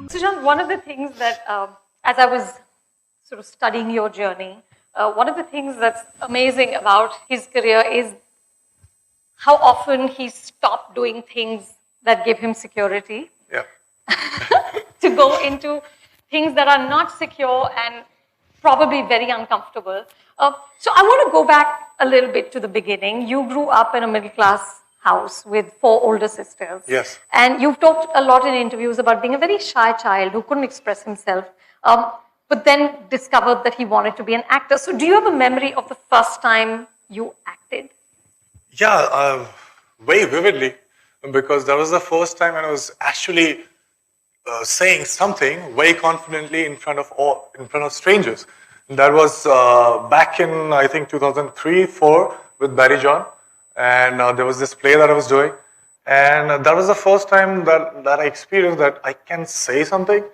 Sushant, one of the things that, as I was sort of studying your journey, one of the things that's amazing about his career is how often he stopped doing things that give him security Yeah. to go into things that are not secure and probably very uncomfortable. So I want to go back a little bit to the beginning. You grew up in a middle-class house with 4 older sisters. Yes. And you've talked a lot in interviews about being a very shy child who couldn't express himself, but then discovered that he wanted to be an actor. So do you have a memory of the first time you acted? Yeah, very vividly, because that was the first time when I was actually saying something very confidently in front of strangers. That was back in, I think, 2003-04 with Barry John, and there was this play that I was doing, and that was the first time that I experienced that I can say something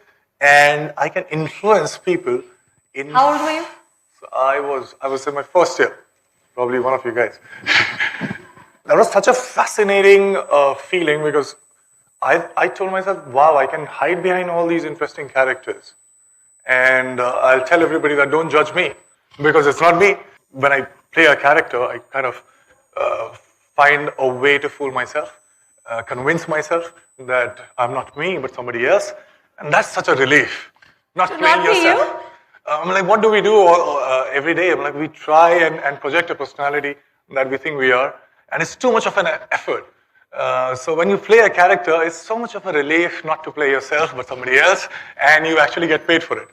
and I can influence people. How old were you? So I was in my first year, probably one of you guys. That was such a fascinating feeling, because I told myself, wow, I can hide behind all these interesting characters. And I'll tell everybody that don't judge me, because it's not me. When I play a character, I kind of find a way to fool myself, convince myself that I'm not me, but somebody else. And that's such a relief. Not To playing not be yourself. you? I'm like, what do we do every day? I'm like, we try and project a personality that we think we are. And it's too much of an effort. So when you play a character, it's so much of a relief not to play yourself, but somebody else, and you actually get paid for it.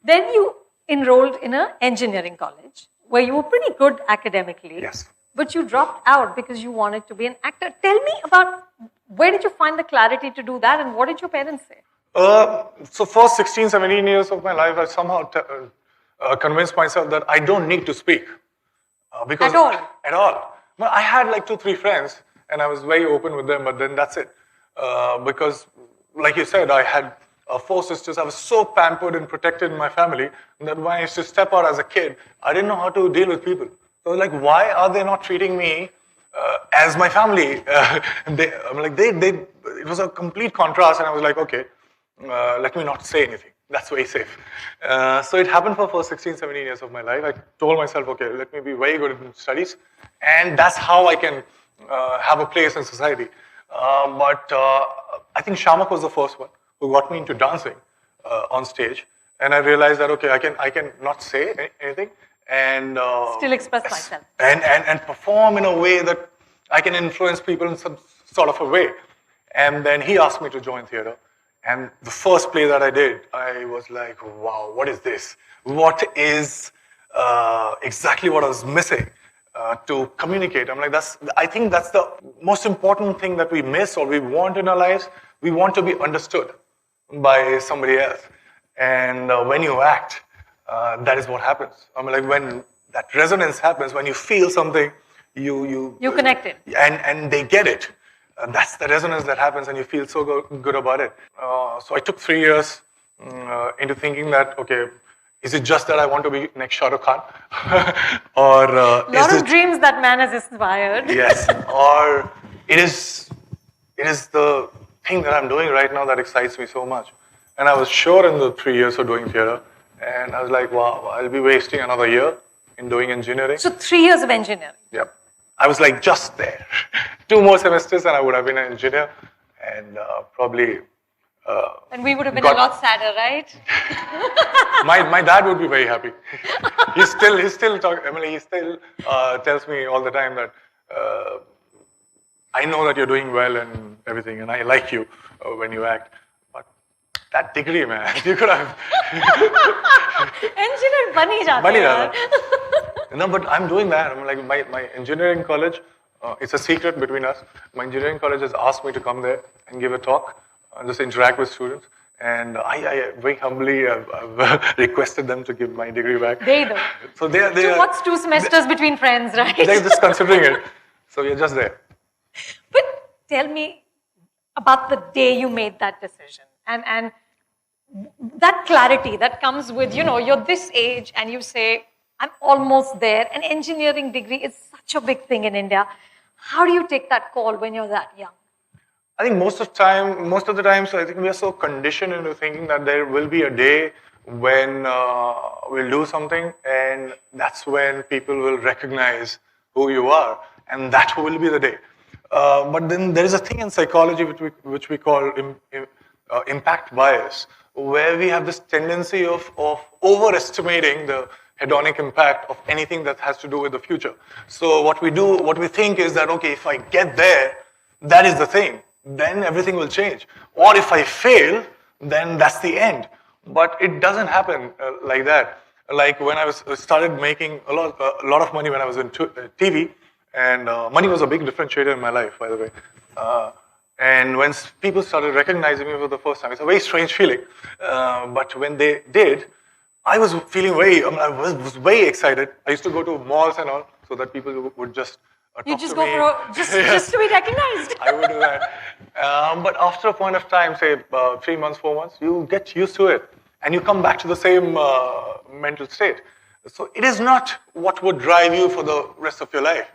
Then you enrolled in an engineering college where you were pretty good academically. Yes. But you dropped out because you wanted to be an actor. Tell me about where did you find the clarity to do that, and what did your parents say? So first 16, 17 years of my life, I somehow convinced myself that I don't need to speak. Because At all? At all. Well, I had like 2, 3 friends, and I was very open with them, but then that's it. Because, like you said, I had 4 sisters. I was so pampered and protected in my family that when I used to step out as a kid, I didn't know how to deal with people. So I was like, why are they not treating me as my family? It was a complete contrast, and I was like, okay, let me not say anything. That's very safe. So it happened for first 16, 17 years of my life. I told myself, okay, let me be very good in studies, and that's how I can have a place in society. But I think Shamak was the first one who got me into dancing on stage, and I realized that, okay, I can not say anything and Still express myself. And perform in a way that I can influence people in some sort of a way. And then he asked me to join theater. And the first play that I did, I was like, wow, what is this? What is exactly what I was missing to communicate? I'm like, I think that's the most important thing that we miss or we want in our lives. We want to be understood by somebody else. And when you act, that is what happens. I mean, like when that resonance happens, when you feel something, you connect it. And they get it. That's the resonance that happens, and you feel so good about it. So I took 3 years into thinking that, okay, is it just that I want to be next Shah Rukh Khan? Or a lot of dreams that man has inspired. Yes, or it is the thing that I'm doing right now that excites me so much. And I was sure in the 3 years of doing theater, and I was like, wow, I'll be wasting another year in doing engineering. So 3 years of engineering. Yep. I was like just there. 2 more semesters and I would have been an engineer, and probably... and we would have been a lot sadder, right? my dad would be very happy. He still tells me all the time that I know that you're doing well and everything, and I like you when you act. But that degree, man, you could have... Engineer bani jata hai. No, but I'm doing that. I'm like, my engineering college, it's a secret between us. My engineering college has asked me to come there and give a talk, just interact with students. And I very humbly I've requested them to give my degree back. They do. So they what's 2 semesters between friends, right? They're just considering it. So we're just there. But tell me about the day you made that decision, and that clarity that comes with, you're this age and you say, I'm almost there. An engineering degree is such a big thing in India. How do you take that call when you're that young? I think most of the time, so I think we are so conditioned into thinking that there will be a day when we'll do something, and that's when people will recognize who you are, and that will be the day. But then there is a thing in psychology which we call impact bias, where we have this tendency of overestimating the hedonic impact of anything that has to do with the future. So what we think is that, okay, if I get there, that is the thing, then everything will change. Or if I fail, then that's the end. But it doesn't happen like that. Like when I started making a lot of money when I was in TV, and money was a big differentiator in my life, by the way. And when people started recognizing me for the first time, it's a very strange feeling. But when they did, I was feeling I was very excited. I used to go to malls and all, so that people would just you just go for just to be recognized. I would do that. But after a point of time, say 3 months, 4 months, you get used to it, and you come back to the same mental state. So it is not what would drive you for the rest of your life.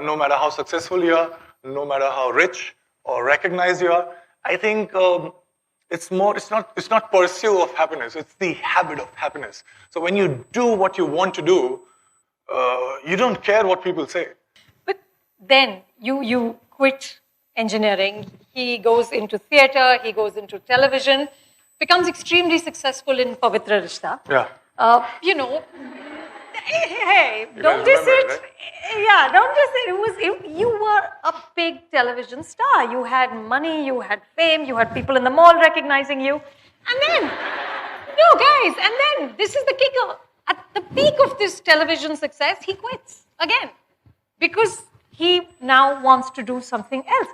No matter how successful you are, no matter how rich or recognized you are, I think it's not pursuit of happiness, it's the habit of happiness. So when you do what you want to do, you don't care what people say. But then you quit engineering, he goes into theater, he goes into television, becomes extremely successful in Pavitra Rishta. Yeah. Hey, don't diss it. Right? Yeah, don't diss it. You were a big television star. You had money, you had fame, you had people in the mall recognizing you. And then, and then, this is the kicker. At the peak of this television success, he quits again. Because he now wants to do something else.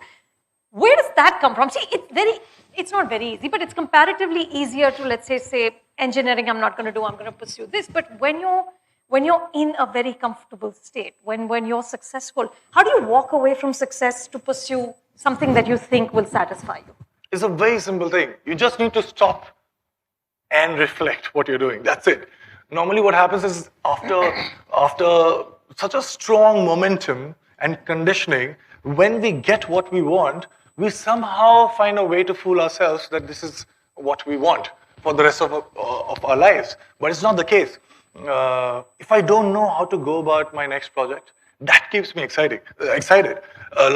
Where does that come from? See, it's not very easy, but it's comparatively easier to, let's say engineering, I'm not going to do, I'm going to pursue this. But when you're in a very comfortable state, when you're successful, how do you walk away from success to pursue something that you think will satisfy you? It's a very simple thing. You just need to stop and reflect what you're doing. That's it. Normally what happens is after such a strong momentum and conditioning, when we get what we want, we somehow find a way to fool ourselves that this is what we want for the rest of our lives. But it's not the case. If I don't know how to go about my next project, that keeps me excited.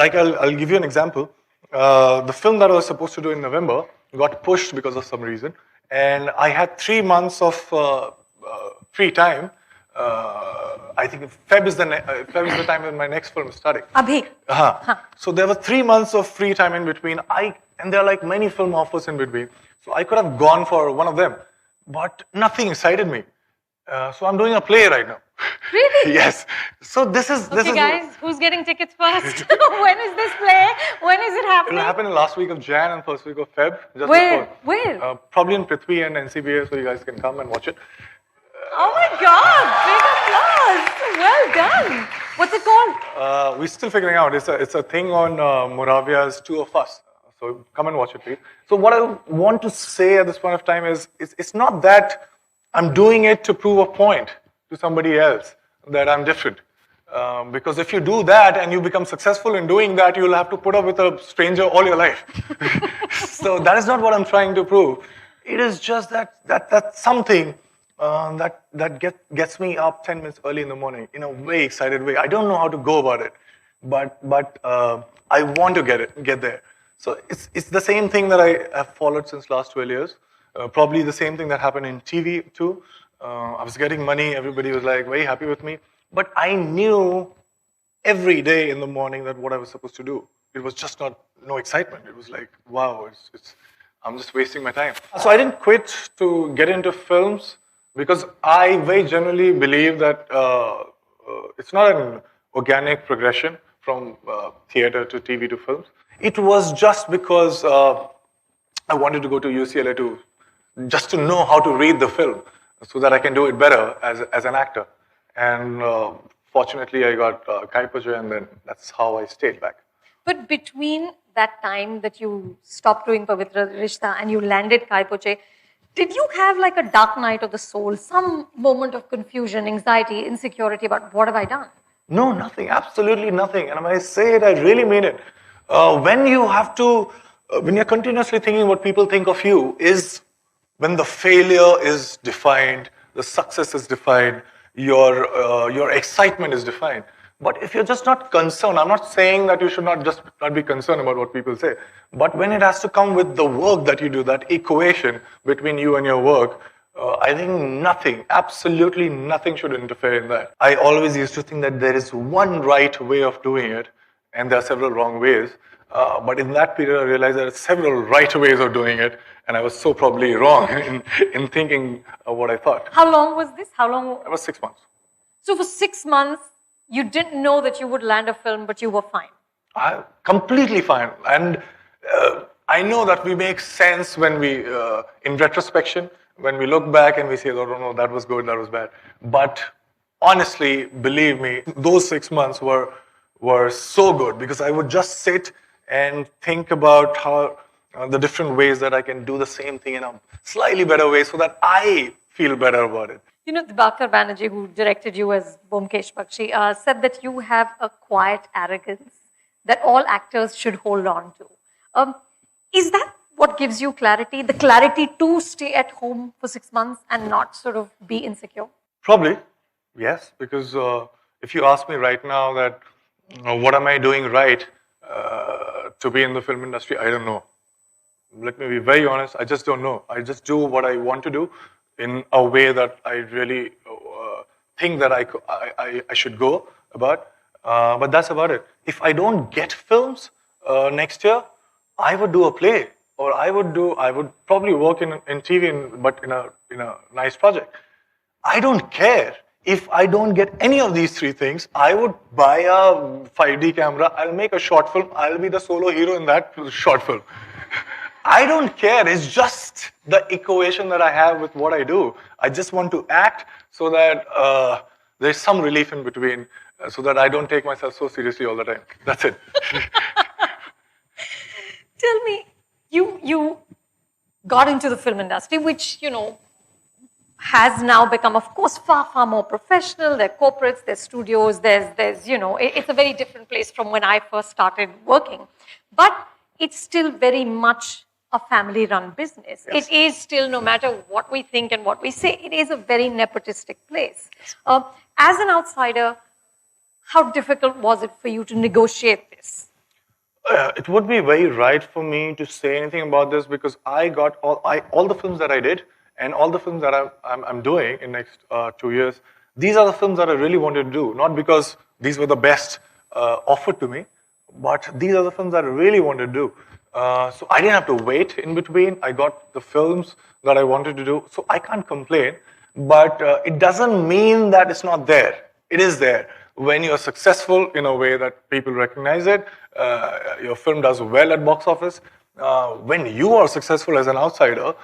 Like I'll give you an example. The film that I was supposed to do in November got pushed because of some reason, and I had 3 months of free time. I think Feb is the time when my next film is starting. Abhi. So there were 3 months of free time in between. And there are like many film offers in between. So I could have gone for one of them, but nothing excited me. So I'm doing a play right now. Really? Yes. So this is guys, who's getting tickets first? When is this play? When is it happening? It'll happen in last week of Jan and first week of Feb. Where? Probably in Prithvi and NCBA, so you guys can come and watch it. Oh my God! Big applause! Well done. What's it called? We're still figuring out. It's a thing on Moravia's Two of Us. So come and watch it, please. So what I want to say at this point of time is, it's not that I'm doing it to prove a point to somebody else that I'm different. Because if you do that and you become successful in doing that, you'll have to put up with a stranger all your life. So that is not what I'm trying to prove. It is just that's something that gets me up 10 minutes early in the morning in a very excited way. I don't know how to go about it, but I want to get there. So it's the same thing that I have followed since last 12 years. Probably the same thing that happened in TV too. I was getting money, everybody was like very happy with me, but I knew every day in the morning that what I was supposed to do. It was just no excitement. It was like, wow, I'm just wasting my time. So I didn't quit to get into films because I very generally believe that it's not an organic progression from theater to TV to films. It was just because I wanted to go to UCLA just to know how to read the film so that I can do it better as an actor. And fortunately, I got Kaipaja, and then that's how I stayed back. But between that time that you stopped doing Pavitra Rishta and you landed Kaipaja, did you have like a dark night of the soul, some moment of confusion, anxiety, insecurity about what have I done? No, nothing, absolutely nothing. And when I say it, I really mean it. When you have to, when you're continuously thinking what people think of you is when the failure is defined, the success is defined, your excitement is defined. But if you're just not concerned, I'm not saying that you should not just not be concerned about what people say, but when it has to come with the work that you do, that equation between you and your work, I think nothing, absolutely nothing should interfere in that. I always used to think that there is one right way of doing it, and there are several wrong ways. But in that period, I realized there are several right ways of doing it, and I was so probably wrong in thinking of what I thought. How long was this? How long? It was 6 months. So for 6 months, you didn't know that you would land a film, but you were fine. Completely fine. And I know that we make sense when we, in retrospection, when we look back and we say, oh, no, that was good, that was bad. But honestly, believe me, those 6 months were so good because I would just sit and think about how the different ways that I can do the same thing in a slightly better way so that I feel better about it. You know, Dibakar Banerjee, who directed you as Bomkesh Bakshi, said that you have a quiet arrogance that all actors should hold on to. Is that what gives you clarity? The clarity to stay at home for 6 months and not sort of be insecure? Probably, yes, because if you ask me right now that what am I doing right to be in the film industry, I don't know. Let me be very honest, I just don't know. I just do what I want to do in a way that I really think that I should go about. But that's about it. If I don't get films next year, I would do a play, or I would probably work in TV, but in a nice project. I don't care. If I don't get any of these three things, I would buy a 5D camera, I'll make a short film, I'll be the solo hero in that short film. I don't care. It's just the equation that I have with what I do. I just want to act so that there's some relief in between, so that I don't take myself so seriously all the time. That's it. Tell me, you got into the film industry, which, you know, has now become, of course, far, far more professional. There are corporates, there's studios, there's, you know, it's a very different place from when I first started working. But it's still very much a family-run business. Yes. It is still, no matter what we think and what we say, it is a very nepotistic place. As an outsider, how difficult was it for you to negotiate this? It would be very right for me to say anything about this because I got all the films that I did and all the films that I'm doing in next 2 years. These are the films that I really wanted to do, not because these were the best offered to me, but these are the films that I really wanted to do. So I didn't have to wait in between. I got the films that I wanted to do, so I can't complain. But it doesn't mean that it's not there. It is there. When you're successful in a way that people recognize it, your film does well at box office. When you are successful as an outsider,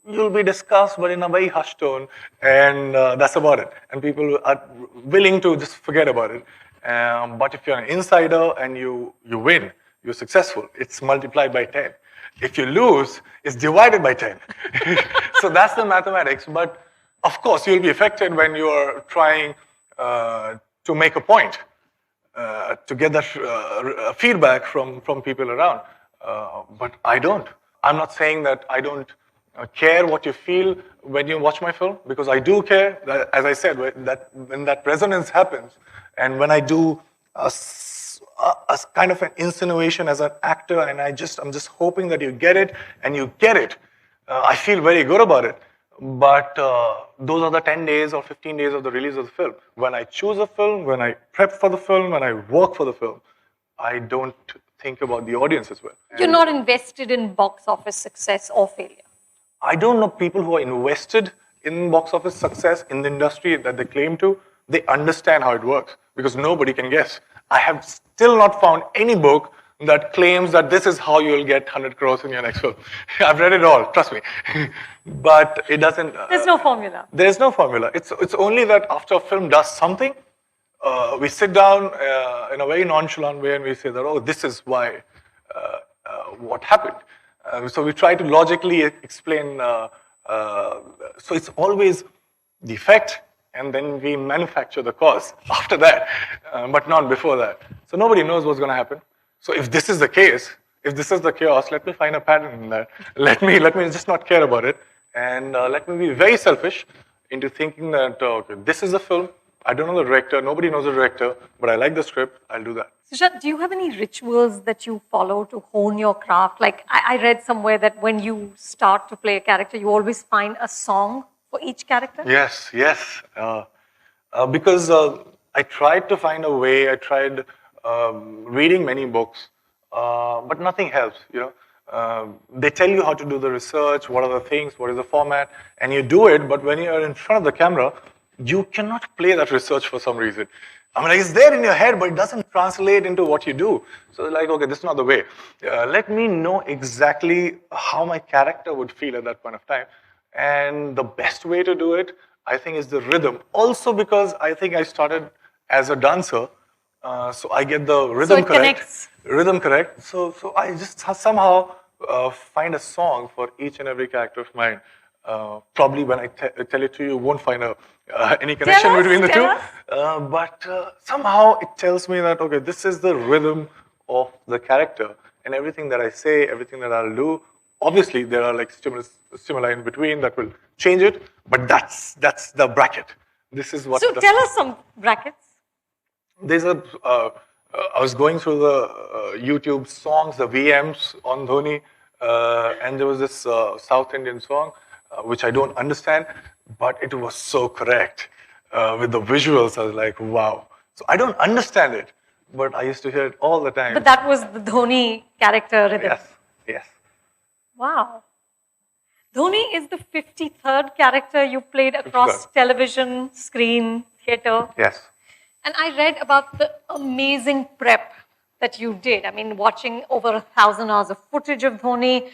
you'll be discussed, but in a very hushed tone, and that's about it. And people are willing to just forget about it. But if you're an insider and you win, you're successful, it's multiplied by 10. If you lose, it's divided by 10. So that's the mathematics. But of course, you'll be affected when you're trying to make a point, to get that feedback from people around. But I don't. I'm not saying that I don't care what you feel when you watch my film, because I do care. As I said, when that resonance happens, and when I do a kind of an insinuation as an actor, and I'm just hoping that you get it, and you get it, I feel very good about it. But those are the 10 days or 15 days of the release of the film. When I choose a film, when I prep for the film, when I work for the film, I don't think about the audience as well. You're not invested in box office success or failure. I don't know people who are invested in box office success in the industry that they claim to. They understand how it works, because nobody can guess. I have still not found any book that claims that this is how you'll get 100 crores in your next film. I've read it all, trust me. But it doesn't... There's no formula. There's no formula. It's only that after a film does something, we sit down in a very nonchalant way and we say that, oh, this is why, what happened. So we try to logically explain. So it's always the effect, and then we manufacture the cause after that, but not before that. So nobody knows what's going to happen. So if this is the case, if this is the chaos, let me find a pattern in that. Let me just not care about it, and let me be very selfish into thinking that okay, this is a film. I don't know the director. Nobody knows the director, but I like the script. I'll do that. Sushant, do you have any rituals that you follow to hone your craft? Like I read somewhere that when you start to play a character, you always find a song for each character. Yes, yes. Because I tried to find a way. I tried reading many books, but nothing helps. They tell you how to do the research, what are the things, what is the format, and you do it. But when you are in front of the camera, you cannot play that research for some reason. I mean, it's there in your head, but it doesn't translate into what you do. So like, okay, this is not the way. Let me know exactly how my character would feel at that point of time. And the best way to do it, I think, is the rhythm. Also because I think I started as a dancer, so I get the rhythm So it correct. connects. Rhythm correct. So I just somehow find a song for each and every character of mine. Probably when I tell it to you, you won't find any connection between the two. But somehow it tells me that, okay, this is the rhythm of the and everything that I say, everything that I'll do. Obviously, there are like stimuli in between that will change it, but that's the bracket. This is what. So tell us some brackets. There's I was going through the YouTube songs, the VMs on Dhoni, and there was this South Indian song, which I don't understand, but it was so correct. With the visuals, I was like, wow. So I don't understand it, but I used to hear it all the time. But that was the Dhoni character rhythm. Yes, yes. Wow. Dhoni is the 53rd character you played across 53rd. television, screen, theatre. Yes. And I read about the amazing prep that you did. I mean, watching over 1,000 hours of footage of Dhoni,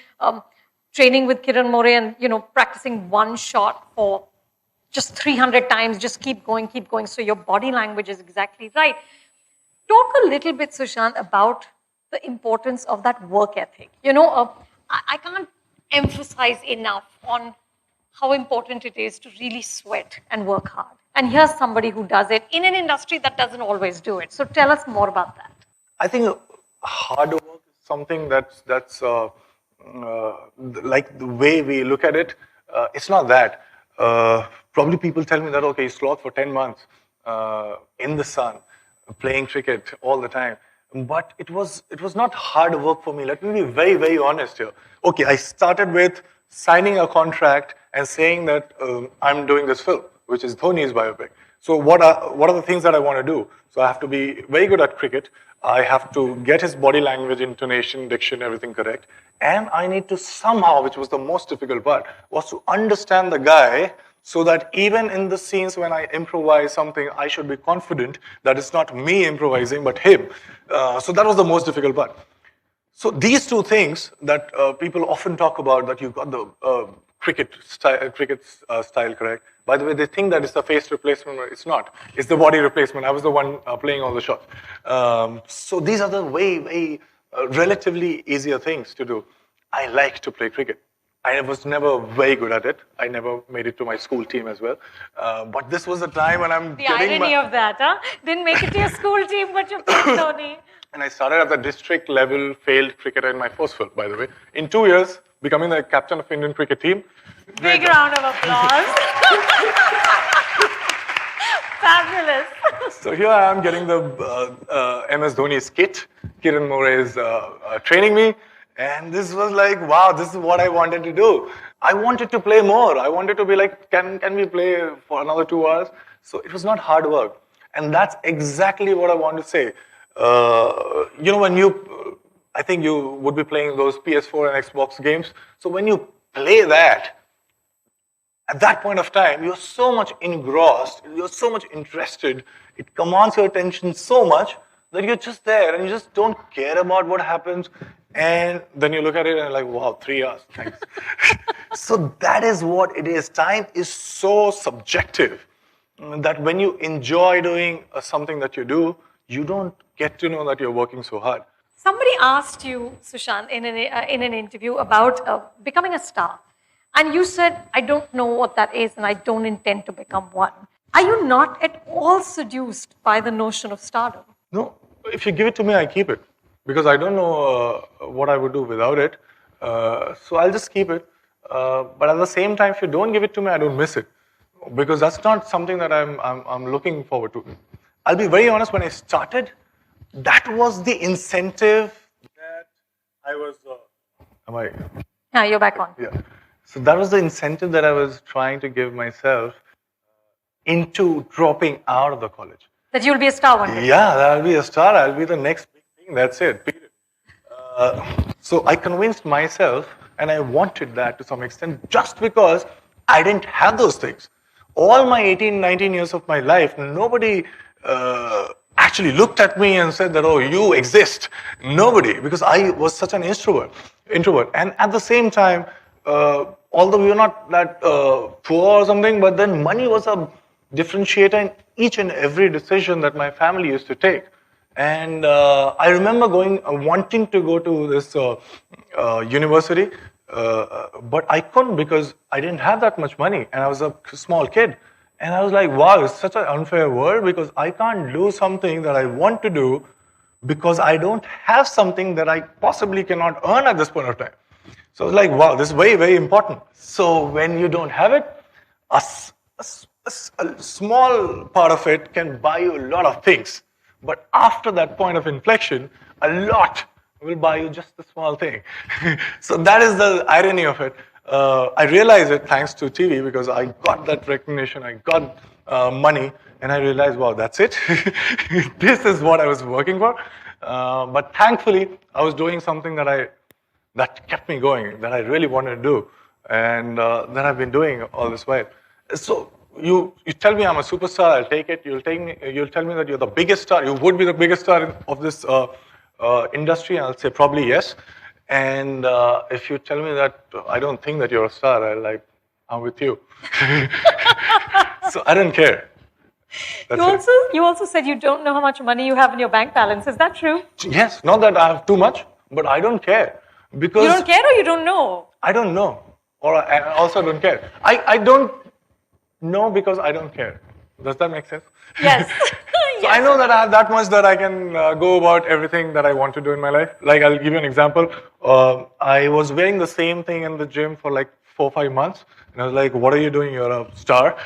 training with Kiran More and, practicing one shot for just 300 times, just keep going. So your body language is exactly right. Talk a little bit, Sushant, about the importance of that work ethic. I can't emphasize enough on how important it is to really sweat and work hard. And here's somebody who does it in an industry that doesn't always do it. So tell us more about that. I think hard work is something that's like the way we look at it. It's not that. Probably people tell me that, okay, you sloth for 10 months in the sun, playing cricket all the time. But it was not hard work for me. Let me be very, very honest here. Okay, I started with signing a contract and saying that I'm doing this film, which is Dhoni's biopic. So what are the things that I want to do? So I have to be very good at cricket. I have to get his body language, intonation, diction, everything correct. And I need to somehow, which was the most difficult part, was to understand the guy so that even in the scenes when I improvise something, I should be confident that it's not me improvising, but him. So that was the most difficult part. So these two things that people often talk about, that you got the cricket style correct. By the way, they think that it's the face replacement. It's not. It's the body replacement. I was the one playing all the shots. So these are the way relatively easier things to do. I like to play cricket. I was never very good at it. I never made it to my school team as well. But this was the time when I'm The irony of that, huh? Didn't make it to your school team, but you played Dhoni. And I started at the district level, failed cricketer in my first film, by the way. In 2 years, becoming the captain of Indian cricket team. Big round of applause. Fabulous. So here I am getting the MS Dhoni's kit. Kiran More is training me. And this was like, wow, this is what I wanted to do. I wanted to play more. I wanted to be like, can we play for another 2 hours? So it was not hard work. And that's exactly what I want to say. When I think you would be playing those PS4 and Xbox games. So when you play that, at that point of time, you're so much engrossed, you're so much interested, it commands your attention so much that you're just there and you just don't care about what happens. And then you look at it and like, wow, 3 hours, thanks. So that is what it is. Time is so subjective that when you enjoy doing something that you do, you don't get to know that you're working so hard. Somebody asked you, Sushant, in an interview about becoming a star. And you said, I don't know what that is and I don't intend to become one. Are you not at all seduced by the notion of stardom? No, if you give it to me, I keep it. because I don't know what I would do without it. So I'll just keep it. But at the same time, if you don't give it to me, I don't miss it, because that's not something that I'm looking forward to. I'll be very honest. When I started, that was the incentive that I was. Am I? Yeah, you're back on. Yeah. So that was the incentive that I was trying to give myself into dropping out of the college. That you'll be a star one day. Yeah, I'll be a star. I'll be the next big thing. That's it. Period. So I convinced myself, and I wanted that to some extent, just because I didn't have those things. All my 18, 19 years of my life, nobody actually looked at me and said that, oh, you exist. Nobody, because I was such an introvert. And at the same time, although we were not that poor or something, but then money was a differentiator in each and every decision that my family used to take. And I remember wanting to go to this university, but I couldn't because I didn't have that much money, and I was a small kid. And I was like, wow, it's such an unfair world, because I can't do something that I want to do because I don't have something that I possibly cannot earn at this point of time. So I was like, wow, this is very, very important. So when you don't have it, a small part of it can buy you a lot of things. But after that point of inflection, a lot will buy you just the small thing. So that is the irony of it. I realized it thanks to TV, because I got that recognition, I got money, and I realized, wow, that's it. This is what I was working for. But thankfully, I was doing something that kept me going, that I really wanted to do, and that I've been doing all this while. So you tell me I'm a superstar, I'll take it. You'll tell me that you're the biggest star, you would be the biggest star of this industry, and I'll say probably yes. And if you tell me that I don't think that you're a star, I'm with you. So I don't care. You also said you don't know how much money you have in your bank balance. Is that true? Yes, not that I have too much, but I don't care. Because you don't care, or you don't know? I don't know, or I also don't care. I don't know because I don't care. Does that make sense? Yes. So I know that I have that much that I can go about everything that I want to do in my life. Like, I'll give you an example. I was wearing the same thing in the gym for like 4 or 5 months. And I was like, what are you doing? You're a star.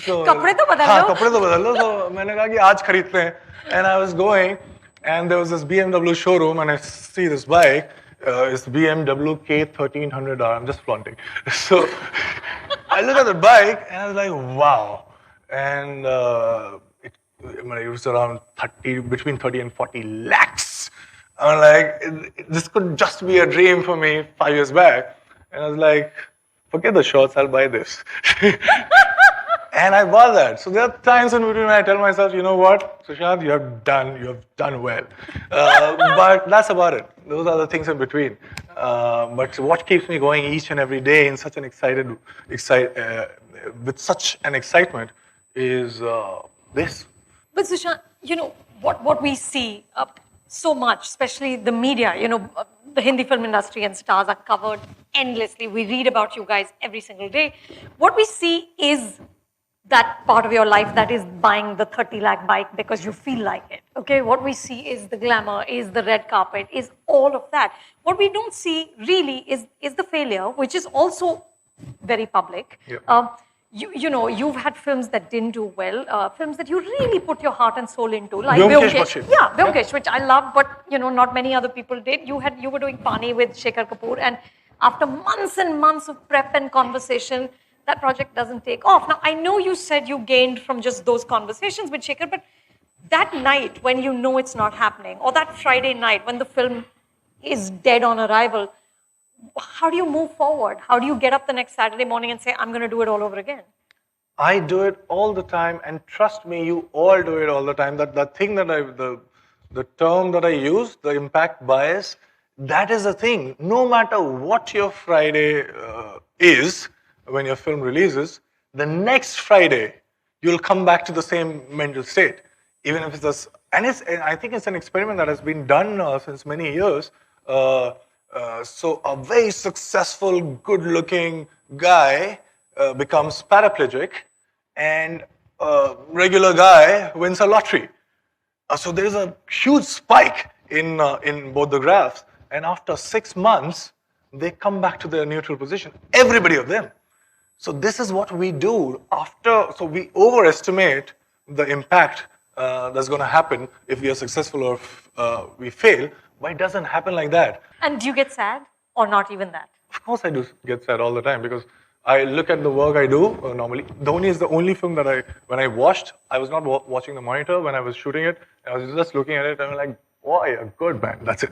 So, कपड़े तो बदल लो. कपड़े तो बदल लो. So मैंने कहा कि आज खरीदते हैं. And I was going, and there was this BMW showroom, and I see this bike. It's BMW K1300R. I'm just flaunting. So I look at the bike, and I was like, wow. And it was around between 30 and 40 lakhs. I'm like, this could just be a dream for me 5 years back. And I was like, forget the shorts, I'll buy this. And I bought that. So there are times in between when I tell myself, you know what, Sushant, you have done well. But that's about it. Those are the things in between. But what keeps me going each and every day in such an with such an excitement is this. But Sushant, what we see so much, especially the media, the Hindi film industry and stars are covered endlessly. We read about you guys every single day. What we see is that part of your life that is buying the 30 lakh bike because you feel like it. Okay, what we see is the glamour, is the red carpet, is all of that. What we don't see really is the failure, which is also very public. Yeah. You've had films that didn't do well, films that you really put your heart and soul into, like Vyomkesh. Vyomkesh, which I love, but not many other people did. You were doing Pani with Shekhar Kapoor, and after months and months of prep and conversation, that project doesn't take off. Now, I know you said you gained from just those conversations with Shekhar, but that night when you know it's not happening, or that Friday night when the film is dead on arrival, how do you move forward? How do you get up the next Saturday morning and say, I'm going to do it all over again? I do it all the time, and trust me, you all do it all the time. That thing that the term that I use, the impact bias, that is a thing. No matter what your Friday is, when your film releases, the next Friday, you'll come back to the same mental state. Even if it's and I think it's an experiment that has been done since many years. So a very successful, good-looking guy becomes paraplegic, and a regular guy wins a lottery. So there's a huge spike in both the graphs. And after 6 months, they come back to their neutral position. Everybody of them. So this is what we do after. So we overestimate the impact that's going to happen if we are successful or if we fail. But it doesn't happen like that. And do you get sad or not even that? Of course, I do get sad all the time because I look at the work I do normally. Dhoni is the only film that when I watched, I was not watching the monitor when I was shooting it. I was just looking at it and I'm like, boy, a good man. That's it.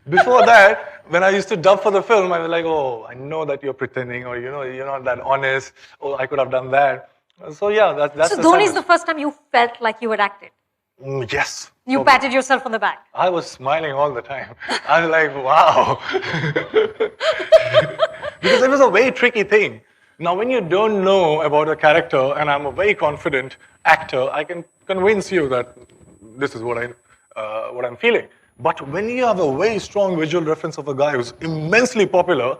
Before that, when I used to dub for the film, I was like, oh, I know that you're pretending, or you're not that honest. Oh, I could have done that. So yeah, that's. So Dhoni is the first time you felt like you had acted. Yes. You patted yourself on the back. I was smiling all the time. I was like, wow. Because it was a very tricky thing. Now, when you don't know about a character, and I'm a very confident actor, I can convince you that this is what I'm feeling. But when you have a very strong visual reference of a guy who's immensely popular,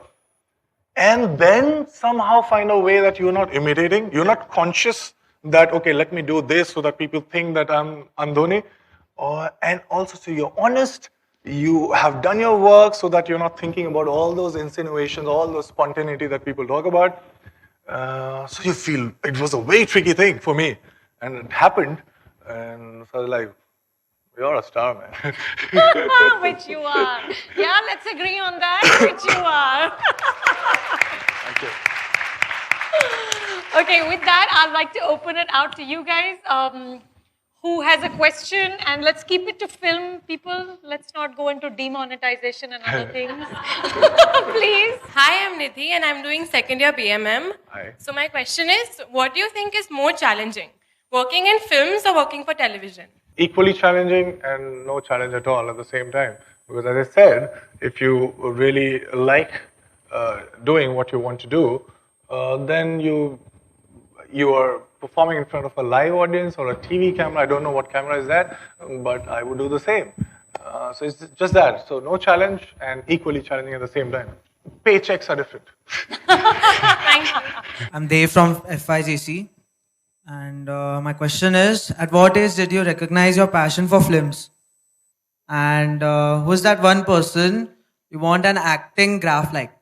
and then somehow find a way that you're not imitating, you're not conscious that, okay, let me do this so that people think that I'm Dhoni. And also, so you're honest, you have done your work so that you're not thinking about all those insinuations, all those spontaneity that people talk about. So you feel it was a very tricky thing for me. And it happened. And so I was like, you're a star, man. Which you are. Yeah, let's agree on that. Which you are. Thank you. Okay, with that, I'd like to open it out to you guys. Who has a question? And let's keep it to film, people. Let's not go into demonetization and other things. Please. Hi, I'm Nidhi and I'm doing second year BMM. Hi. So my question is, what do you think is more challenging? Working in films or working for television? Equally challenging and no challenge at all at the same time. Because as I said, if you really like doing what you want to do, then you are performing in front of a live audience or a TV camera. I don't know what camera is that, but I would do the same. So it's just that. So no challenge and equally challenging at the same time. Paychecks are different. Thank you. I'm Dave from FIJC. And my question is, at what age did you recognize your passion for films? And who's that one person you want an acting graph like?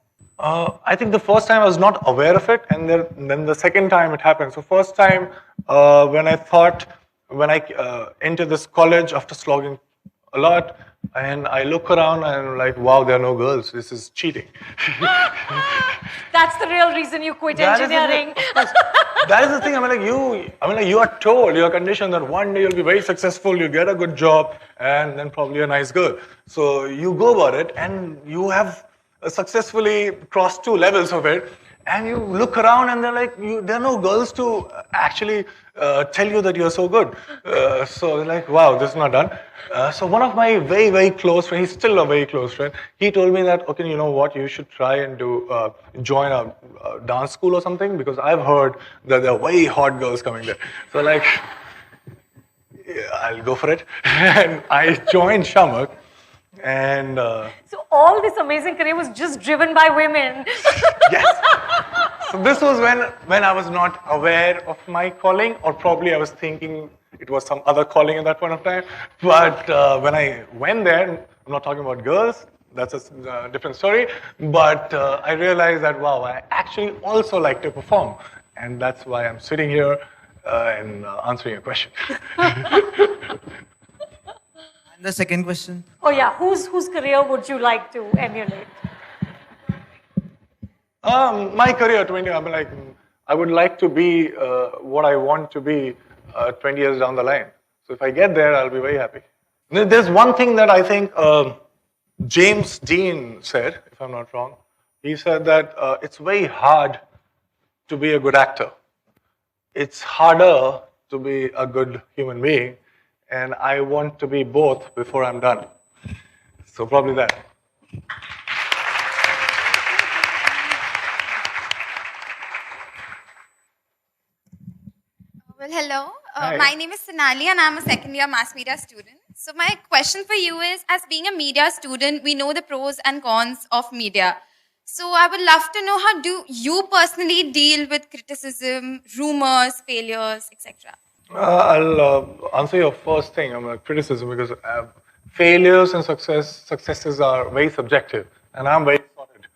I think the first time I was not aware of it, and then the second time it happened. So first time when I entered this college after slogging a lot, and I look around and I'm like, wow, there are no girls. This is cheating. That's the real reason you quit engineering. That is the thing. You are told, you are conditioned that one day you'll be very successful, you get a good job, and then probably a nice girl. So you go about it, and you have successfully crossed 2 levels of it, and you look around and they're like, there are no girls to actually tell you that you're so good. So they're like, wow, this is not done. So one of my very, very close friends, he's still a very close friend, he told me that, okay, you know what, you should try and join a dance school or something, because I've heard that there are very hot girls coming there. So like, yeah, I'll go for it. And I joined Shamak. And So all this amazing career was just driven by women. yes. So this was when I was not aware of my calling, or probably I was thinking it was some other calling at that point of time. But when I went there, I'm not talking about girls, that's a different story. But I realized that, wow, I actually also like to perform. And that's why I'm sitting here and answering your question. And the second question? Oh yeah, whose career would you like to emulate? My career, I would like to be what I want to be 20 years down the line. So if I get there, I'll be very happy. There's one thing that I think James Dean said, if I'm not wrong. He said that it's very hard to be a good actor. It's harder to be a good human being. And I want to be both before I'm done. So probably that. Well, hello. Hi. My name is Sonali and I'm a second year mass media student. So my question for you is, as being a media student, we know the pros and cons of media. So I would love to know, how do you personally deal with criticism, rumors, failures, etc.? I'll answer your first thing, criticism, because failures and successes are very subjective, and I'm very sorted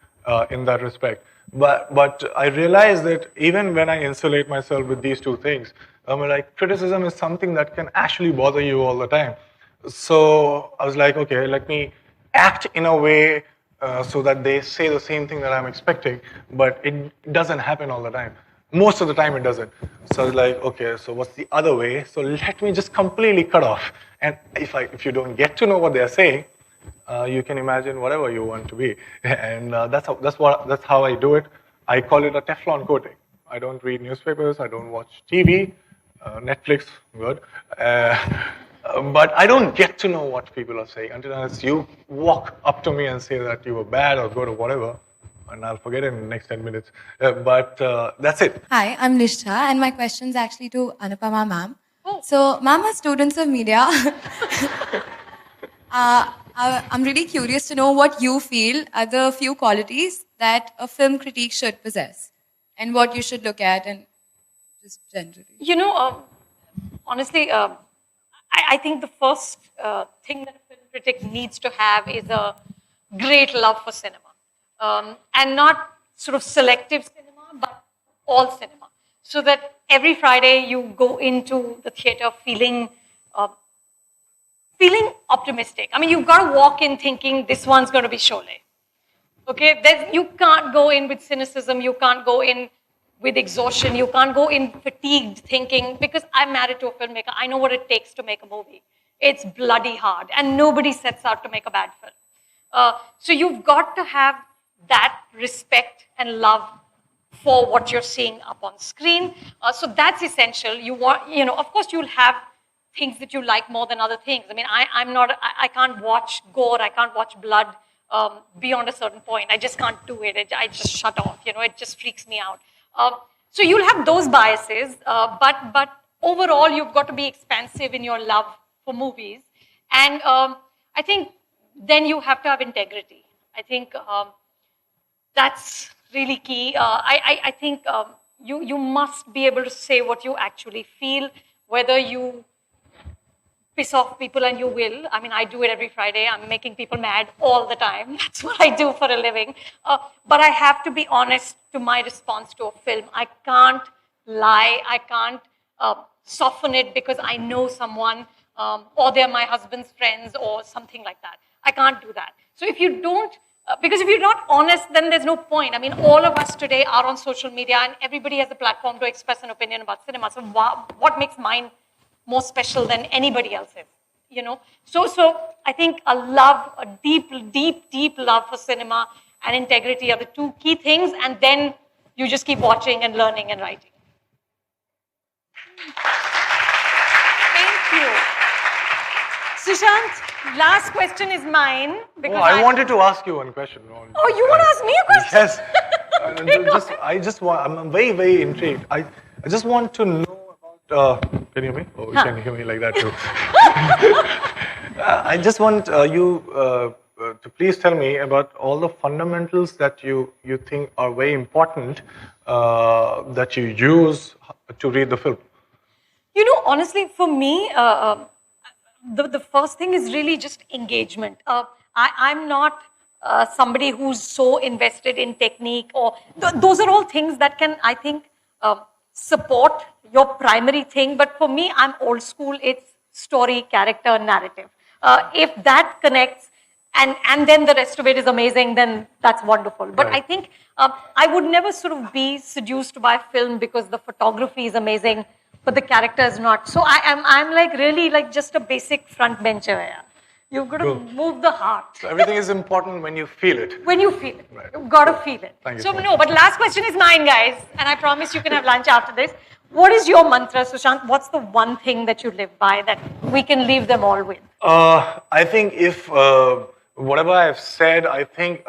in that respect. But I realize that even when I insulate myself with these two things, like criticism is something that can actually bother you all the time. So I was like, okay, let me act in a way so that they say the same thing that I'm expecting, but it doesn't happen all the time. Most of the time it doesn't. So I was like, okay, so what's the other way? So let me just completely cut off. And if you don't get to know what they're saying, you can imagine whatever you want to be. And that's how I do it. I call it a Teflon coating. I don't read newspapers, I don't watch TV, Netflix, good. But I don't get to know what people are saying unless you walk up to me and say that you were bad or good or whatever, and I'll forget it in the next 10 minutes. But that's it. Hi, I'm Nishtha, and my question is actually to Anupama ma'am. So, ma'am, as students of media, I'm really curious to know what you feel are the few qualities that a film critique should possess, and what you should look at, and just generally. You know, honestly, I think the first thing that a film critic needs to have is a great love for cinema. And not sort of selective cinema, but all cinema. So that every Friday you go into the theater feeling optimistic. I mean, you've got to walk in thinking this one's going to be Sholay. Okay, you can't go in with cynicism. You can't go in with exhaustion. You can't go in fatigued thinking, because I'm married to a filmmaker. I know what it takes to make a movie. It's bloody hard, and nobody sets out to make a bad film. So you've got to have that respect and love for what you're seeing up on screen. So that's essential. Of course, you'll have things that you like more than other things. I mean, I can't watch gore, I can't watch blood beyond a certain point. I just can't do it. I just shut off. It just freaks me out. So you'll have those biases, but overall, you've got to be expansive in your love for movies. And I think then you have to have integrity. I think that's really key. I think you must be able to say what you actually feel, whether you piss off people, and you will. I mean, I do it every Friday. I'm making people mad all the time. That's what I do for a living. But I have to be honest to my response to a film. I can't lie. I can't soften it because I know someone or they're my husband's friends or something like that. I can't do that. So if you don't, because if you're not honest, then there's no point. I mean, all of us today are on social media, and everybody has a platform to express an opinion about cinema. So what makes mine more special than anybody else's? So I think a deep love for cinema and integrity are the two key things, and then you just keep watching and learning and writing. Thank you. Sushant, last question is mine. Because I wanted to ask you one question. Oh, you want to ask me a question? Yes. I'm very, very intrigued. I just want to know about, can you hear me? Oh, you can hear me like that too. I just want you to please tell me about all the fundamentals that you think are very important that you use to read the film. Honestly, for me, the first thing is really just engagement. I'm not somebody who's so invested in technique, or those are all things that can, I think, support your primary thing. But for me, I'm old school. It's story, character, narrative. If that connects, and then the rest of it is amazing, then that's wonderful. But right. I think I would never sort of be seduced by a film because the photography is amazing, but the character is not. So I'm like really like just a basic front bencher. Yeah. You've got to move the heart. So everything is important when you feel it. When you feel it. Right. You've got to feel it. Thank you so no, but last question is mine, guys. And I promise you can have lunch after this. What is your mantra, Sushant? What's the one thing that you live by that we can leave them all with? I think if whatever I've said, I think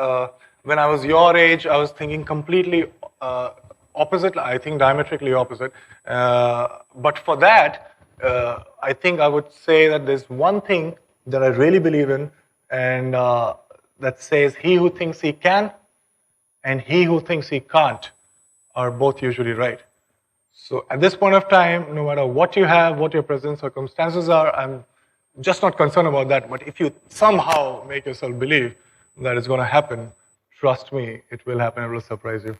when I was your age, I was thinking completely opposite. I think diametrically opposite. But for that, I think I would say that there's one thing that I really believe in, and that says he who thinks he can and he who thinks he can't are both usually right. So at this point of time, no matter what you have, what your present circumstances are, I'm just not concerned about that, but if you somehow make yourself believe that it's going to happen, trust me, it will happen. It will surprise you.